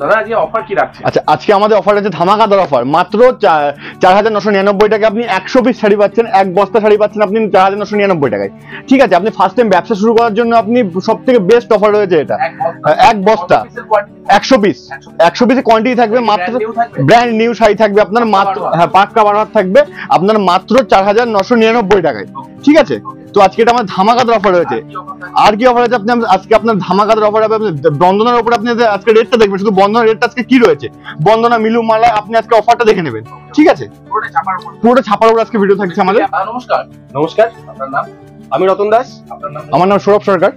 দাদা আজকে অফার কি রাখছে? আচ্ছা, আজকে আমাদের অফার আছে ধামাকাদার অফার। মাত্র 4999 টাকা আপনি 100 পিস শাড়ি পাচ্ছেন, এক বস্তা শাড়ি পাচ্ছেন আপনি 4999 টাকায়। ঠিক আছে, আপনি ফার্স্ট টাইম ব্যবসা শুরু করার জন্য আপনি সব থেকে বেস্ট অফার রয়েছে এটা। এক বস্তা 100 পিস, 100 পিসের কোয়ান্টিটি থাকবে, মাত্র ব্র্যান্ড নিউ শাড়ি থাকবে আপনার, মাত্র হ্যাঁ পাক্কা বানার থাকবে আপনার মাত্র 4999 টাকায়। ঠিক আছে, তো আজকে এটা আমার ধামাকাদার অফার রয়েছে। আর কি অফার আছে আপনি আজকে আপনার ধামাকাদার অফার হবে বন্দনার উপর। আপনি আজকে রেটটা দেখবেন, শুধু বন্দনার রেটটা আজকে কি রয়েছে, বন্দনা মিলু মালায় আপনি আজকে অফারটা দেখে নেবেন। ঠিক আছে, পুরোটা ছাপার উপর আজকে ভিডিও থাকছে আমাদের। নমস্কার। নমস্কার, আপনার নাম? আমি রতন দাস। আপনার নাম? আমার নাম সৌরভ সরকার।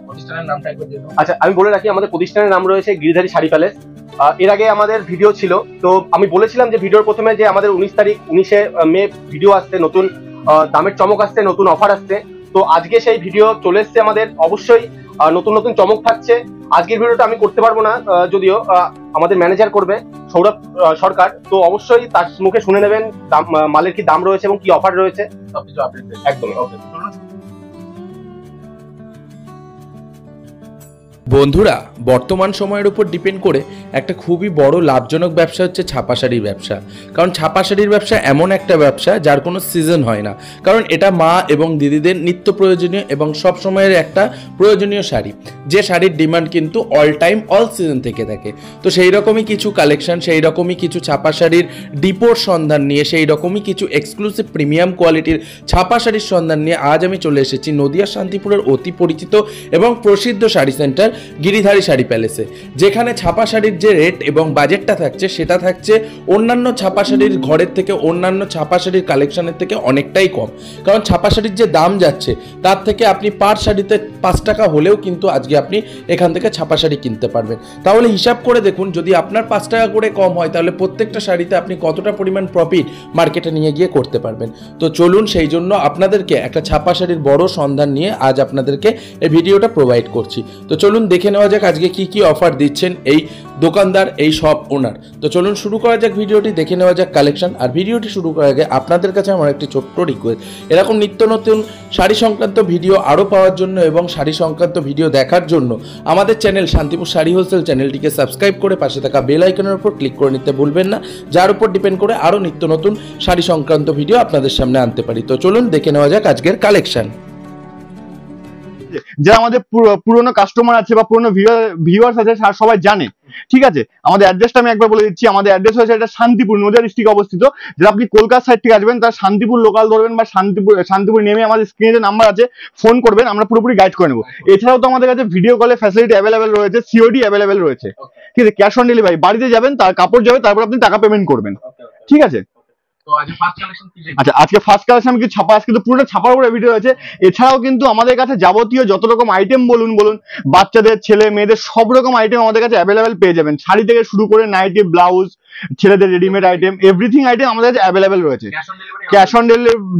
প্রতিষ্ঠানের নামটা একবার দিন। আচ্ছা, আমি বলে রাখি আমাদের প্রতিষ্ঠানের নাম রয়েছে গিরিধারী শাড়ি প্যালেস। এর আগে আমাদের ভিডিও ছিল, তো আমি বলেছিলাম যে ভিডিওর প্রথমে যে আমাদের 19 মে ভিডিও আসছে, নতুন দামের চমক আসছে, নতুন অফার আসছে। তো আজকে সেই ভিডিও চলে এসছে আমাদের, অবশ্যই নতুন নতুন চমক থাকছে। আজকের ভিডিওটা আমি করতে পারবো না, যদিও আমাদের ম্যানেজার করবে সৌরভ সরকার। তো অবশ্যই তার মুখে শুনে নেবেন মালের কি দাম রয়েছে এবং কি অফার রয়েছে সবকিছু আপডেট একদমই। ওকে, বন্ধুরা, বর্তমান সময়ের উপর ডিপেন্ড করে একটা খুবই বড় লাভজনক ব্যবসা হচ্ছে ছাপা শাড়ির ব্যবসা। কারণ ছাপা শাড়ির ব্যবসা এমন একটা ব্যবসা যার কোনো সিজন হয় না, কারণ এটা মা এবং দিদিদের নিত্য প্রয়োজনীয় এবং সব সময়ের একটা প্রয়োজনীয় শাড়ি, যে শাড়ির ডিমান্ড কিন্তু অল টাইম অল সিজন থেকে থাকে। তো সেই রকমই কিছু কালেকশন, সেই রকমই কিছু ছাপা শাড়ির ডিপোর সন্ধান নিয়ে, সেই রকমই কিছু এক্সক্লুসিভ প্রিমিয়াম কোয়ালিটির ছাপা শাড়ির সন্ধান নিয়ে আজ আমি চলে এসেছি নদিয়া শান্তিপুরের অতি পরিচিত এবং প্রসিদ্ধ শাড়ি সেন্টার গিরিধারী শাড়ি প্যালেসে, যেখানে ছাপা শাড়ির যে রেট এবং বাজেটটা থাকছে সেটা থাকছে অন্যান্য ছাপা শাড়ির ঘরের থেকে, অন্যান্য ছাপা শাড়ির কালেকশনের থেকে অনেকটাই কম। কারণ ছাপা শাড়ির যে দাম যাচ্ছে তার থেকে আপনি পার শাড়িতে 5 টাকা হলেও কিন্তু আজকে আপনি এখান থেকে ছাপা শাড়ি কিনতে পারবেন। তাহলে হিসাব করে দেখুন, যদি আপনার 5 টাকা করে কম হয় তাহলে প্রত্যেকটা শাড়িতে আপনি কতটা পরিমাণ প্রফিট মার্কেটে নিয়ে গিয়ে করতে পারবেন। তো চলুন, সেই জন্য আপনাদেরকে একটা ছাপা শাড়ির বড় সন্ধান নিয়ে আজ আপনাদেরকে এই ভিডিওটা প্রোভাইড করছি। তো চলুন দেখে নেওয়া যাক আজকে কি কি অফার দিচ্ছেন এই দোকানদার, এই শপ ওনার। তো চলুন শুরু করা যাক ভিডিওটি, দেখে নেওয়া যাক কালেকশন। আর ভিডিওটি শুরু করার আগে আপনাদের কাছে আমার একটি ছোট্ট রিকোয়েস্ট, এরকম নিত্য নতুন শাড়ি সংক্রান্ত ভিডিও আরও পাওয়ার জন্য এবং শাড়ি সংক্রান্ত ভিডিও দেখার জন্য আমাদের চ্যানেল শান্তিপুর শাড়ি হোলসেল চ্যানেলটিকে সাবস্ক্রাইব করে পাশে থাকা বেল আইকনের উপর ক্লিক করে নিতে ভুলবেন না, যার উপর ডিপেন্ড করে আরও নিত্য নতুন শাড়ি সংক্রান্ত ভিডিও আপনাদের সামনে আনতে পারি। তো চলুন দেখে নেওয়া যাক আজকের কালেকশন। যারা আমাদের পুরনো কাস্টমার আছে বা পুরনো ভিউয়ার্স আছে সবাই জানে। ঠিক আছে, আমাদের অ্যাড্রেসটা আমি একবার বলে দিচ্ছি। আমাদের অ্যাড্রেস হচ্ছে এটা শান্তিপুর, নদিয়া ডিস্ট্রিক্টে অবস্থিত। যারা আপনি কলকাতা সাইড থেকে আসবেন তারা শান্তিপুর লোকাল ধরবেন বা শান্তিপুর নেমে আমাদের স্ক্রিনে যে নাম্বার আছে ফোন করবেন, আমরা পুরোপুরি গাইড করে নেবো। এছাড়াও তো আমাদের কাছে ভিডিও কলে ফ্যাসিলিটি অ্যাভেলেবেল রয়েছে, সিওডি অ্যাভেলেবেল রয়েছে। ঠিক আছে, ক্যাশ অন ডেলিভারি, বাড়িতে যাবেন তার কাপড় যাবে, তারপর আপনি টাকা পেমেন্ট করবেন। ঠিক আছে, আচ্ছা আজকে ফার্স্ট কালেকশন আমি কিছু ছাপা, আজকে তো পুরোটা ছাপার উপরে ভিডিও আছে। এছাড়াও কিন্তু আমাদের কাছে যাবতীয় যত রকম আইটেম বলুন বাচ্চাদের, ছেলে মেয়েদের সব রকম আইটেম আমাদের কাছে অ্যাভেলেবেল পেয়ে যাবেন। শাড়ি থেকে শুরু করে নাইটি, ব্লাউজ, ছেলেদের রেডিমেড আইটেম, এভরিথিং আইটেম আমাদের কাছে অ্যাভেলেবেল রয়েছে। ক্যাশ অন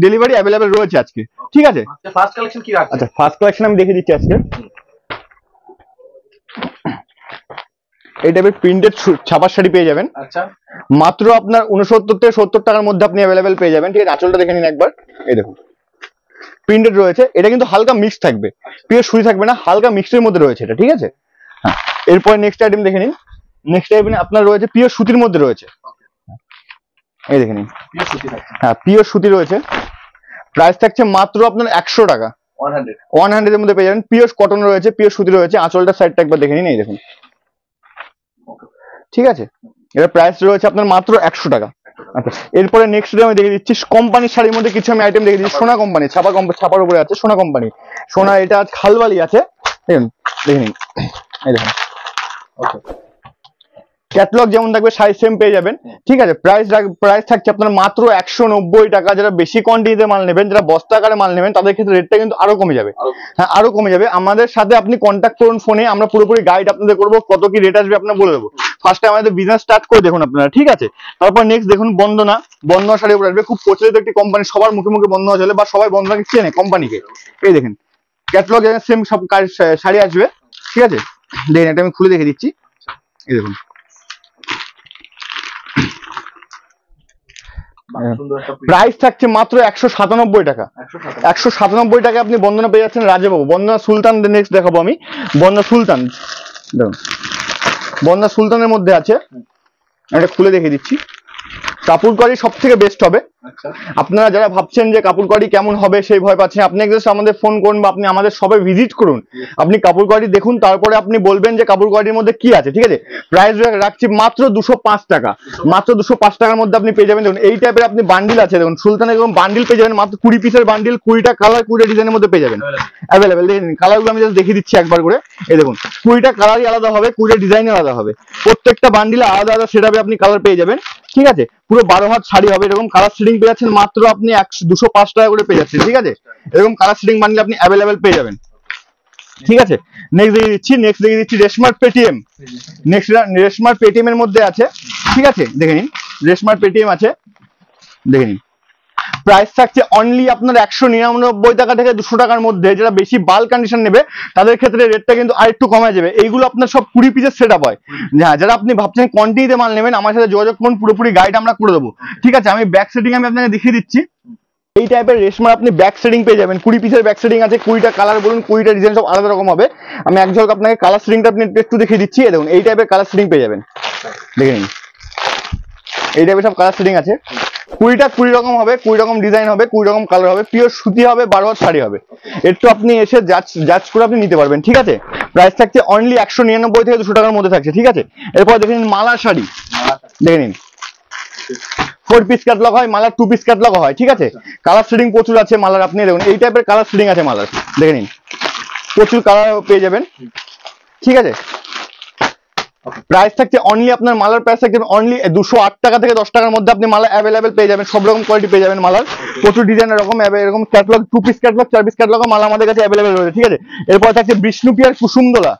ডেলিভারি অ্যাভেলেবেল রয়েছে আজকে। ঠিক আছে, ফার্স্ট কালেকশন কি রাখছে? আচ্ছা ফার্স্ট কালেকশন আমি দেখে দিচ্ছি আজকে। এই টাইপের প্রিন্টেড ছাপার শাড়ি পেয়ে যাবেন। আচ্ছা, মাত্র আপনার 69 থেকে 70 টাকার মধ্যে আপনি অ্যাভেলেবেল পেয়ে যাবেন। ঠিক আছে, আঁচলটা দেখে নিন একবার, এই দেখুন প্রিন্টেড রয়েছে। এটা কিন্তু হালকা মিক্স থাকবে, পিওর সুই থাকবে না, হালকা মিক্সের মধ্যে রয়েছে এটা। ঠিক আছে, হ্যাঁ এরপরে নেক্সট আইটেম দেখে নিন। নেক্সট আইটেম আপনার রয়েছে পিওর সুতির মধ্যে রয়েছে, এই দেখে নিন। হ্যাঁ পিওর সুতি রয়েছে, প্রাইস থাকছে মাত্র আপনার 100 টাকা, 100 এর মধ্যে পেয়ে যাবেন। পিওর কটন রয়েছে, পিওর সুতি রয়েছে। আঁচলটার সাইডটা একবার দেখে নিন, এই দেখুন। ঠিক আছে, এর প্রাইস রয়েছে আপনার মাত্র 100 টাকা। আচ্ছা এরপরে নেক্সট আমি দেখে দিচ্ছি কোম্পানির শাড়ির মধ্যে কিছু আমি আইটেম দেখে দিচ্ছি। সোনা কোম্পানি, ছাপার উপরে আছে সোনা কোম্পানি। সোনা এটা খালবালি আছে, দেখুন দেখে নিন, এই দেখুন। ক্যাটালগ যেমন থাকবে সাইজ সেম পেয়ে যাবেন। ঠিক আছে, প্রাইস থাকছে আপনার মাত্র 190 টাকা। যারা বেশি কোয়ান্টিটিতে মাল নেবেন, যারা বস্তা আকারে মাল নেবেন, তাদের ক্ষেত্রে রেটটা কিন্তু আরো কমে যাবে। হ্যাঁ আরো কমে যাবে। আমাদের সাথে আপনি কন্ট্যাক্ট করুন ফোনে, আমরা পুরোপুরি গাইড আপনাদের করবো, কত কি রেট আসবে আপনার বলে দেবো। ফার্স্টে আমাদের বিজনেস স্টার্ট করে দেখুন আপনারা। ঠিক আছে, তারপর নেক্সট দেখুন বন্দনা শাড়ি উপরে আসবে। খুব প্রচলিত একটি কোম্পানি, সবার মুখে মুখে বন্দনা চলে বা সবাই বন্দনাকে চেনে কোম্পানিকে। এই দেখেন ক্যাটালগ সেম সব শাড়ি আসবে। ঠিক আছে, দেখেন এটা আমি খুলে দেখে দিচ্ছি, এই দেখুন। প্রাইস থাকছে মাত্র 197 টাকা। 197 টাকা আপনি বন্দনা পেয়ে যাচ্ছেন রাজাবাবু। বন্দনা সুলতান নেক্সট দেখাবো আমি। বন্দনা সুলতান দেখুন, বন্দা সুলতানের মধ্যে আছে, এটা খুলে দেখিয়ে দিচ্ছি। কাপড় কোয়ালিটি সব থেকে বেস্ট হবে। আচ্ছা, আপনারা যারা ভাবছেন যে কাপড় কোয়ালিটি কেমন হবে সেই ভয় পাচ্ছেন, আপনি জাস্ট আমাদের ফোন করুন বা আপনি আমাদের শপে ভিজিট করুন, আপনি কাপড় কোয়ালিটি দেখুন, তারপরে আপনি বলবেন যে কাপড় কোয়ালিটির মধ্যে কি আছে। ঠিক আছে, প্রাইস রাখছি মাত্র 205 টাকা, মাত্র 205 টাকার মধ্যে আপনি পেয়ে যাবেন। দেখুন এই টাইপের আপনি বান্ডিল আছে, দেখুন সুলতানের এরকম বান্ডিল পেয়ে যাবেন মাত্র 20 পিসের বান্ডিল, 20টা কালার 20টা ডিজাইনের মধ্যে পেয়ে যাবেন অ্যাভেলেবেল। দেখুন কালারগুলো আমি জাস্ট দেখিয়ে দিচ্ছি একবার করে। এই দেখুন 20টা কালারই আলাদা হবে, 20টা ডিজাইন আলাদা হবে, প্রত্যেকটা বান্ডিলে আলাদা আলাদা সেটাবে আপনি কালার পেয়ে যাবেন। ঠিক আছে, পুরো 12 হাত শাড়ি হবে, এরকম কালার শেডিং পেয়ে যাচ্ছেন মাত্র আপনি 205 টাকা করে পেয়ে যাচ্ছেন। ঠিক আছে, এরকম কালার শেডিং বান্ডিল আপনি অ্যাভেলেবেল পেয়ে যাবেন। ঠিক আছে, নেক্সট দেখিয়ে দিচ্ছি রেশমার পেটিএম। নেক্সট রেশমার পেটিএম এর মধ্যে আছে। ঠিক আছে, দেখে নিন রেশমার পেটিএম আছে, দেখে নিন। প্রাইস থাকছে অনলি আপনার 199 টাকা থেকে 200 টাকার মধ্যে। যারা বেশি বাল্ক কন্ডিশন নেবে তাদের ক্ষেত্রে রেটটা কিন্তু আরেকটু কমে যাবে। এইগুলো আপনার সব 20 পিসের সেট আপ হয়। হ্যাঁ, যারা আপনি ভাবছেন কোয়ান্টিটিতে মাল নেবেন আমার সাথে যোগাযোগ করুন, পুরোপুরি গাইড আমরা করে দেবো। ঠিক আছে, আমি ব্যাক সেটিং আমি আপনাকে দেখিয়ে দিচ্ছি। এই টাইপের রেশমার আপনি ব্যাক সেটিং পেয়ে যাবেন, 20 পিসের ব্যাক সেটিং আছে, 20টা কালার বলুন, 20টা ডিজাইন সব আলাদা রকম হবে। আমি এক ঝলক আপনাকে কালার সেটিংটা আপনি একটু দেখিয়ে দিচ্ছি। দেখুন এই টাইপের কালার সেটিং পেয়ে যাবেন, দেখে নিন এই টাইপের সব কালার সেটিং আছে। 20টা 20 রকম হবে, 20 রকম ডিজাইন হবে, 20 রকম কালার হবে, পিওর সুতি হবে, 12 হাত শাড়ি হবে। একটু আপনি এসে জাজ করে আপনি নিতে পারবেন। ঠিক আছে, প্রাইস থাকছে অনলি 199 থেকে 200 টাকার মধ্যে থাকছে। ঠিক আছে, এরপর দেখে নিন মালার শাড়ি, দেখে নিন 4 পিস ক্যাটলগ হয়, মালার 2 পিস ক্যাটলগ হয়। ঠিক আছে, কালার শেডিং প্রচুর আছে মালার, আপনি দেখুন এই টাইপের কালার শেডিং আছে মালার, দেখে নিন প্রচুর কালার পেয়ে যাবেন। ঠিক আছে, প্রাইস থাকছে অনলি আপনার মালার প্রাইস থাকছে অনলি 208 টাকা থেকে 10 টাকার মধ্যে আপনি মালা অ্যাভেলেবেল পেয়ে যাবেন। সব রকম কোয়ালিটি পেয়ে যাবেন মালার, প্রচুর ডিজাইনের রকম এরকম catalogue 2 piece catalogue 4 piece catalogue মালা আমাদের কাছে অ্যাভেলেবেল রয়েছে। ঠিক আছে, এরপর থাকছে বিষ্ণুপিয়ার কুসুমদোলা,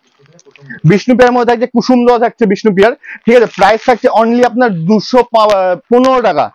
বিষ্ণুপিয়ার মধ্যে থাকছে কুসুমদোলা থাকছে বিষ্ণুপিয়ার। ঠিক আছে, প্রাইস থাকছে অনলি আপনার 215 টাকা,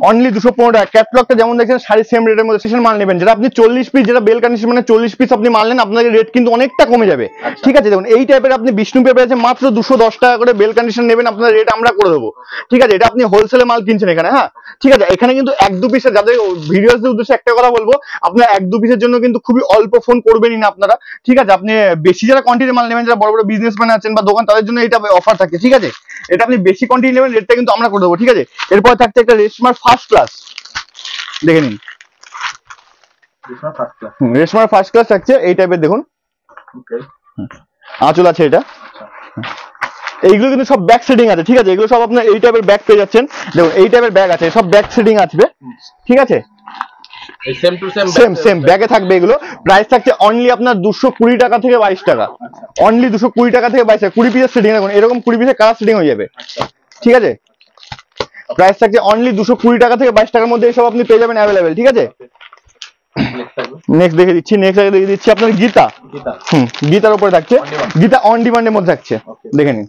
অনলি 215 টাকা। ক্যাটলগটা যেমন দেখছেন শাড়ি সেম রেটের মধ্যে সেশন মাল নেবেন। যেটা আপনি 40 পিস, যেটা বেল কন্ডিশন মানে 40 পিস আপনি মাল নেন, আপনাদের রেট কিন্তু অনেকটা কমে যাবে। ঠিক আছে, দেখুন এই টাইপের আপনি বিষ্ণুপিয়া পেয়েছে মাত্র 210 টাকা করে, বেল কন্ডিশন নেবেন আপনার রেট আমরা করে দেবো। ঠিক আছে, এটা আপনি হোলসেলে মাল কিনছেন এখানে। হ্যাঁ, ঠিক আছে, এখানে কিন্তু 1-2 পিসের, যাদের ভিডিওস উদ্দেশ্যে একটা কথা বলবো, আপনার 1-2 পিসের জন্য কিন্তু খুবই অল্প ফোন করবেনই না আপনারা। ঠিক আছে, আপনি বেশি যারা কোয়ান্টিটি মাল নেবেন, যারা বড় বড় বিজনেসম্যান আছেন বা দোকান, তাদের জন্য এটা অফার থাকে। ঠিক আছে, এটা আপনি বেশি কোয়ান্টিটি নেবেন, রেটটা কিন্তু আমরা করে দেবো। ঠিক আছে, এরপর থাকছে একটা রেশমার ফার্স্ট ক্লাস, দেখে নিন রেশমার ফার্স্ট ক্লাস থাকছে এই টাইপের, দেখুন আঁচল আছে এটা। এইগুলো কিন্তু সব ব্যাক সেটিং আছে। ঠিক আছে, এগুলো সব আপনার এই টাইপের ব্যাগ পেয়ে যাচ্ছেন। দেখুন এই টাইপের ব্যাগ আছে, সব ব্যাক সেটিং আসবে। ঠিক আছে, সেম ব্যাগে থাকবে এগুলো। প্রাইস থাকছে অনলি আপনার 220 টাকা থেকে 22 টাকা, অনলি 220 টাকা থেকে 22 টাকা। 20 পিসের সেটিং, দেখুন এরকম 20 পিসের কালার সেটিং হয়ে যাবে। ঠিক আছে, প্রাইস থাকছে অনলি 220 টাকা থেকে 22 টাকার মধ্যে, এসব আপনি পেয়ে যাবেন অ্যাভেলেবেল। ঠিক আছে, নেক্সট দেখিয়ে দিচ্ছি আপনার গীতা। গীতার উপরে থাকছে, গীতা অন ডিমান্ডের মধ্যে থাকছে, দেখে নিন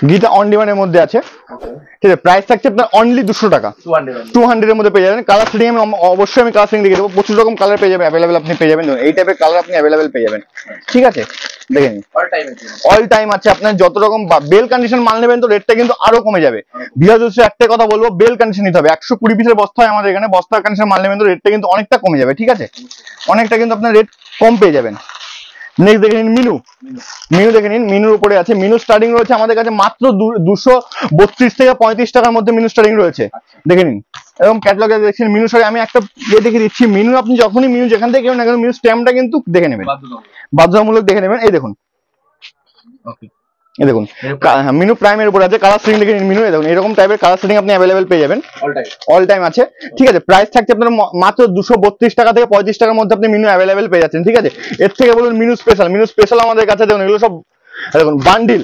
গীতা অন ডিমান্ডের মধ্যে আছে। ঠিক আছে, প্রাইস থাকছে আপনার অনলি 200 টাকা, 200 এর মধ্যে পেয়ে যাবেন। কালার সেটিং আমি অবশ্যই আমি কালার সেটিং দেখিয়ে দেবো, প্রচুর রকম কালার পেয়ে যাবেন অ্যাভেলেবেল, আপনি পেয়ে যাবেন এই টাইপের কালার আপনি অ্যাভেলেবেল পেয়ে যাবেন। ঠিক আছে, দেখে নিন অল টাইম আছে। আপনার যত রকম বেল কন্ডিশন মাল নেবেন তো রেটটা কিন্তু আরো কমে যাবে। বিহার একটা কথা বলবো, বেল কন্ডিশন নিতে হবে। 120 পিসের বস্তা হয় আমাদের এখানে, বস্তার কন্ডিশন মাল নেবেন তো রেটটা কিন্তু অনেকটা কমে যাবে। ঠিক আছে, অনেকটা কিন্তু আপনার রেট কম পেয়ে যাবেন। নেক্সট দেখে নিন মিনু দেখে নিন, মিনুর উপরে আছে। মিনু স্টার্টিং রয়েছে আমাদের কাছে মাত্র 232 থেকে 35 টাকার মধ্যে মিনু স্টার্টিং রয়েছে, দেখে নিন। এরকম ক্যাটালগে দেখছেন মিনু শাড়ি। আমি একটা দেখে দিচ্ছি, মিনু আপনি যখনই মিনু যেখান থেকে কেউ না কেন মিনু স্ট্যাম্পটা কিন্তু দেখে নেবেন, বাধ্যতামূলক দেখে নেবেন। এই দেখুন এই দেখুন মিনু প্রাইমের উপর আছে, কালার সেটিং দেখে নিন মিনু। দেখুন এরকম টাইপের কালার সেটিং আপনি অ্যাভেলেবেল পেয়ে যাবেন, অল টাইম আছে। ঠিক আছে, প্রাইস থাকছে আপনার মাত্র 232 টাকা থেকে 35 টাকার মধ্যে আপনি মিনু অ্যাভেলেবেল পেয়ে যাচ্ছেন। ঠিক আছে, এর থেকে বলুন মিনু স্পেশাল আমাদের কাছে। দেখুন এগুলো সব দেখুন বান্ডিল,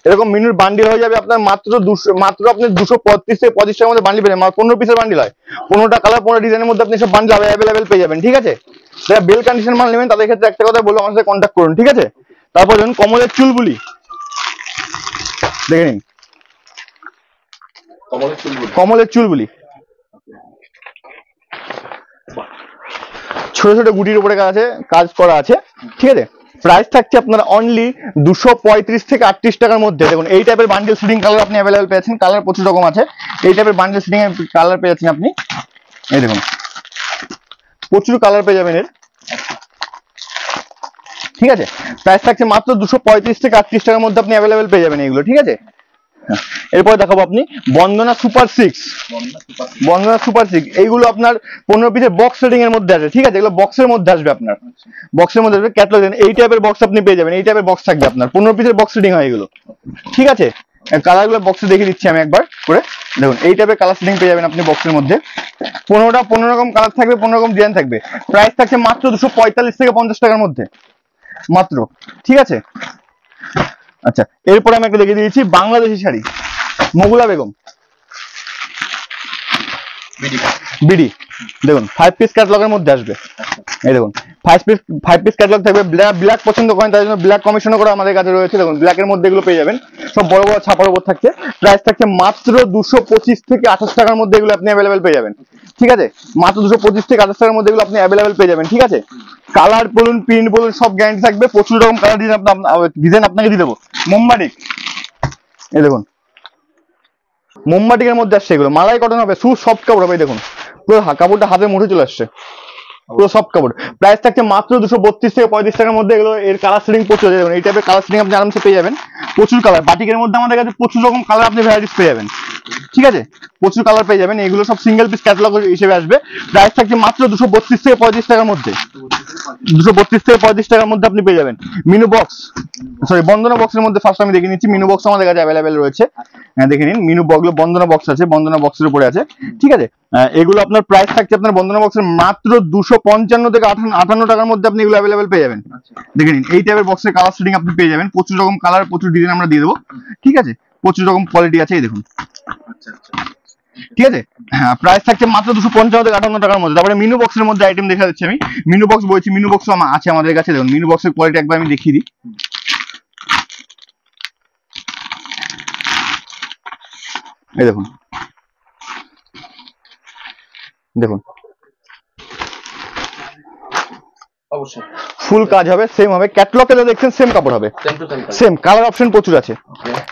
এরকম মিনুর বান্ডিল হয়ে যাবে আপনার মাত্র আপনি 235 থেকে 25 টাকার মধ্যে বান্ডিল পেয়ে যাবেন। 15 পিসের বান্ডিল হয়, 15টা কালার 15 ডিজাইনের মধ্যে আপনি সব বান্ডিল অ্যাভেলেবেল পেয়ে যাবেন। ঠিক আছে, যারা বেল কন্ডিশন মাল নেবেন তাদের ক্ষেত্রে একটা কথা বলবো, আমার সাথে কন্ট্যাক্ট করুন। ঠিক আছে, তারপর দেখুন কমলের চুলবুলি, দেখে নিন কমলের চুলবুলি, ছোট ছোট গুটির উপরে কাজ করা আছে। ঠিক আছে, প্রাইস থাকছে আপনার অনলি 235 থেকে 38 টাকার মধ্যে। দেখুন এই টাইপের বান্ডেল সেটিং কালার আপনি অ্যাভেলেবেল পেয়েছেন, কালার প্রচুর রকম আছে। এই টাইপের বান্ডেল সেটিং এর কালার পেয়ে যাচ্ছেন আপনি, এই দেখুন প্রচুর কালার পেয়ে যাবেন এর। ঠিক আছে, প্রাইস থাকছে মাত্র 235 থেকে 38 টাকার মধ্যে আপনি অ্যাভেলেবেল পেয়ে যাবেন এইগুলো। ঠিক আছে, এরপরে দেখাবো আপনি বন্দনা সুপার 6। বন্দনা সুপার 6 এইগুলো আপনার 15 পিসের বক্স সেটিং এর মধ্যে আছে। ঠিক আছে, এগুলো বক্সের মধ্যে আসবে, আপনার বক্সের মধ্যে আসবে, ক্যাটালগ এই টাইপের বক্স আপনি পেয়ে যাবেন, এই টাইপের বক্স থাকবে আপনার 15 পিসের বক্স সেটিং হয় এগুলো। ঠিক আছে, কালারগুলো বক্সে দেখিয়ে দিচ্ছি আমি একবার করে, দেখুন এই টাইপের কালার সেটিং পেয়ে যাবেন আপনি বক্সের মধ্যে। 15 রকম কালার থাকবে, 15 রকম ডিজাইন থাকবে। প্রাইস থাকছে মাত্র 245 থেকে 50 টাকার মধ্যে মাত্র। ঠিক আছে, আচ্ছা এরপরে আমি একটা দেখিয়ে দিয়েছি বাংলাদেশি শাড়ি, মগুলা বেগম বিডি, দেখুন 5 পিস ক্যাটালগের মধ্যে আসবে। এই দেখুন 5 পিস ক্যাটালগ থাকবে। ব্ল্যাক পছন্দ করেন তার জন্য ব্ল্যাক কমিশনও করে আমাদের কাছে রয়েছে। দেখুন ব্ল্যাকের মধ্যে এগুলো পেয়ে যাবেন, সব বড় বড় ছাপার উপর থাকছে। প্রাইস থাকছে মাত্র 225 থেকে 28 টাকার মধ্যে এগুলো আপনি অ্যাভেলেবেল পেয়ে যাবেন। ঠিক আছে, মাত্র 225 থেকে 28 টাকার মধ্যে এগুলো আপনি অ্যাভেলেবেল পেয়ে যাবেন। ঠিক আছে, কালার বলুন প্রিন্ট বলুন সব গ্যারান্টি থাকবে। প্রচুর রকম কালার ডিজাইন আপনাকে দিয়ে দেবো। মোমবাটিক, এই দেখুন মোমবাটিকের মধ্যে আসছে এগুলো, মালাই কটন হবে, সফট কাপড় হবে। দেখুন পুরো কাপড়টা হাতের মুঠে চলে আসছে, পুরো সফট কাপড়। প্রাইস থাকছে মাত্র 232 থেকে 35 টাকার মধ্যে এগুলো। এর কালার সেটিং প্রচুর, দেখুন এই টাইপের কালার সেটিং আপনি আরামসে পেয়ে যাবেন। প্রচুর কালার, বাটিকের মধ্যে আমাদের কাছে প্রচুর রকম কালার আপনি ভ্যারাইটিস পেয়ে যাবেন। ঠিক আছে, প্রচুর কালার পেয়ে যাবেন, এগুলো সব সিঙ্গেল পিস ক্যাটালগ হিসেবে আসবে। প্রাইস থাকছে মাত্র 232 থেকে 35 টাকার মধ্যে, 232 থেকে 35 টাকার মধ্যে আপনি পেয়ে যাবেন। মিনু বক্স, সরি বন্দনা বক্সের মধ্যে ফার্স্ট আমি দেখে নিচ্ছি। মিনু বক্স আমাদের কাছে অ্যাভেলেবেল রয়েছে, দেখে নিন। মিনু বক্স, বন্দনা বক্স আছে, বন্দনা বক্সের উপরে আছে। ঠিক আছে, এগুলো আপনার প্রাইস থাকছে আপনার বন্দনা বক্সের মাত্র 255 থেকে 58 টাকার মধ্যে আপনি এগুলো অ্যাভেলেবেল পেয়ে যাবেন। দেখে নিন এই টাইপের বক্সের কালার সেটিং আপনি পেয়ে যাবেন। প্রচুর রকম কালার, প্রচুর ডিজাইন আমরা দিয়ে দেবো। ঠিক আছে, প্রচুর রকম কোয়ালিটি আছে, এই দেখুন। ঠিক আছে, হ্যাঁ প্রাইস থাকছে মাত্র 255 থেকে 58 টাকার মধ্যে। তারপরে মিনু বক্সের মধ্যে আইটেম দেখা যাচ্ছে, আমি মিনু বক্স বলছি, মিনু বক্স আছে আমাদের কাছে। দেখুন মিনু বক্সের কোয়ালিটি একবার আমি দেখিয়ে দিই। এই দেখুন, দেখুন অবশ্যই ফুল কাজ হবে, সেম হবে, ক্যাটালগে যা দেখছেন সেম কাপড় হবে, সেম। কালার অপশন প্রচুর আছে,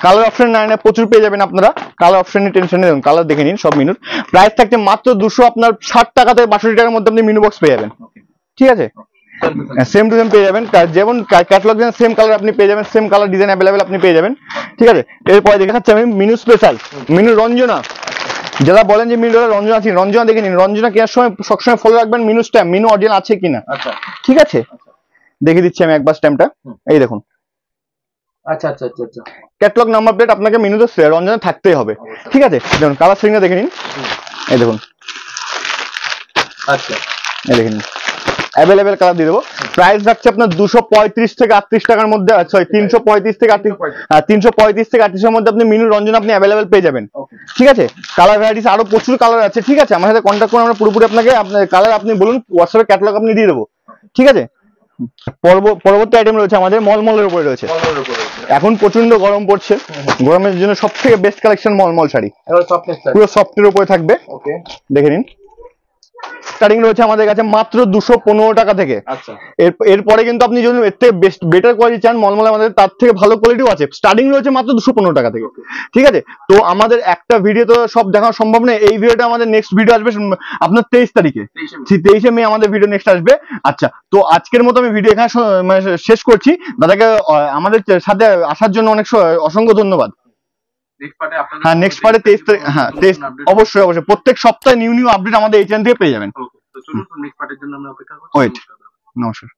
কালার অপশন না প্রচুর পেয়ে যাবেন আপনারা। কালার অপশনের টেনশন নেই, কালার দেখে নিন সব মিনুর। প্রাইস থাকছে মাত্র 260 টাকা থেকে 62 টাকার মধ্যে আপনি মিনু বক্স পেয়ে যাবেন। ঠিক আছে, সেম টু সেম পেয়ে যাবেন, যেমন ক্যাটালগ সেম কালার আপনি পেয়ে যাবেন, সেম কালার ডিজাইন অ্যাভেলেবেল আপনি পেয়ে যাবেন। ঠিক আছে, এরপরে দেখাচ্ছি আমি মিনু স্পেশাল, মিনু রঞ্জনা। যারা বলেন যে মিনু রঞ্জনা আছে, রঞ্জনা দেখে নিন। রঞ্জনা কেনার সময় সবসময় ফলো রাখবেন মিনু স্ট্যাম্প, মিনু অরিজিনাল আছে কিনা। আচ্ছা ঠিক আছে, দেখিয়ে দিচ্ছি আমি একবার স্ট্যাম্পটা, এই দেখুন। আচ্ছা আচ্ছা আচ্ছা আচ্ছা, ক্যাটালগ নাম্বার প্লেট আপনাকে মিনুতে রঞ্জনা থাকতেই হবে। ঠিক আছে, দেখুন কালার সেটিংটা দেখে নিন, এই দেখুন। আচ্ছা এই দেখে নিন, অ্যাভেলেবেল কালার দিয়ে দেবো। প্রাইস রাখছে আপনার 235 থেকে 38 টাকার মধ্যে, সরি 335 থেকে 38, হ্যাঁ 335 থেকে 38 এর মধ্যে আপনি মিনু রঞ্জনা আপনি অ্যাভেলেবেল পেয়ে যাবেন। ঠিক আছে, কালার ভ্যারাইটিস আরো প্রচুর কালার আছে। ঠিক আছে, আমার সাথে কন্ট্যাক্ট করুন, আমরা পুরোপুরি আপনাকে আপনার কালার আপনি বলুন, হোয়াটসঅ্যাপে ক্যাটালগ আপনি দিয়ে দেবো। ঠিক আছে, পরবর্তী আইটেম রয়েছে আমাদের মলমলের উপরে রয়েছে। এখন প্রচন্ড গরম পড়ছে, গরমের জন্য সব থেকে বেস্ট কালেকশন মলমল শাড়ি, পুরো সফটের উপরে থাকবে। দেখে নিন, স্টার্টিং রয়েছে আমাদের কাছে মাত্র 215 টাকা থেকে। আচ্ছা, এরপরে কিন্তু আপনি যদি এর থেকে বেটার কোয়ালিটি চান, মলমলে আমাদের তার থেকে ভালো কোয়ালিটিও আছে। স্টার্টিং রয়েছে মাত্র 215 টাকা থেকে। ঠিক আছে, তো আমাদের একটা ভিডিও তো সব দেখানো সম্ভব নয়। এই ভিডিওটা আমাদের নেক্সট ভিডিও আসবে আপনার 23 তারিখে, 23শে মে আমাদের ভিডিও নেক্সট আসবে। আচ্ছা, তো আজকের মতো আমি ভিডিও এখানে শেষ করছি। দাদাকে আমাদের সাথে আসার জন্য অসংখ্য ধন্যবাদ। হ্যাঁ, নেক্সট পার্টে 23 তারিখ, হ্যাঁ 23, অবশ্যই অবশ্যই প্রত্যেক সপ্তাহে নিউ আপডেট আমাদের এই চ্যানেল থেকে পেয়ে যাবেন। তো চলুন নেক্সট পার্টের জন্য আমরা অপেক্ষা করছি। ওয়েট, নমস্কার।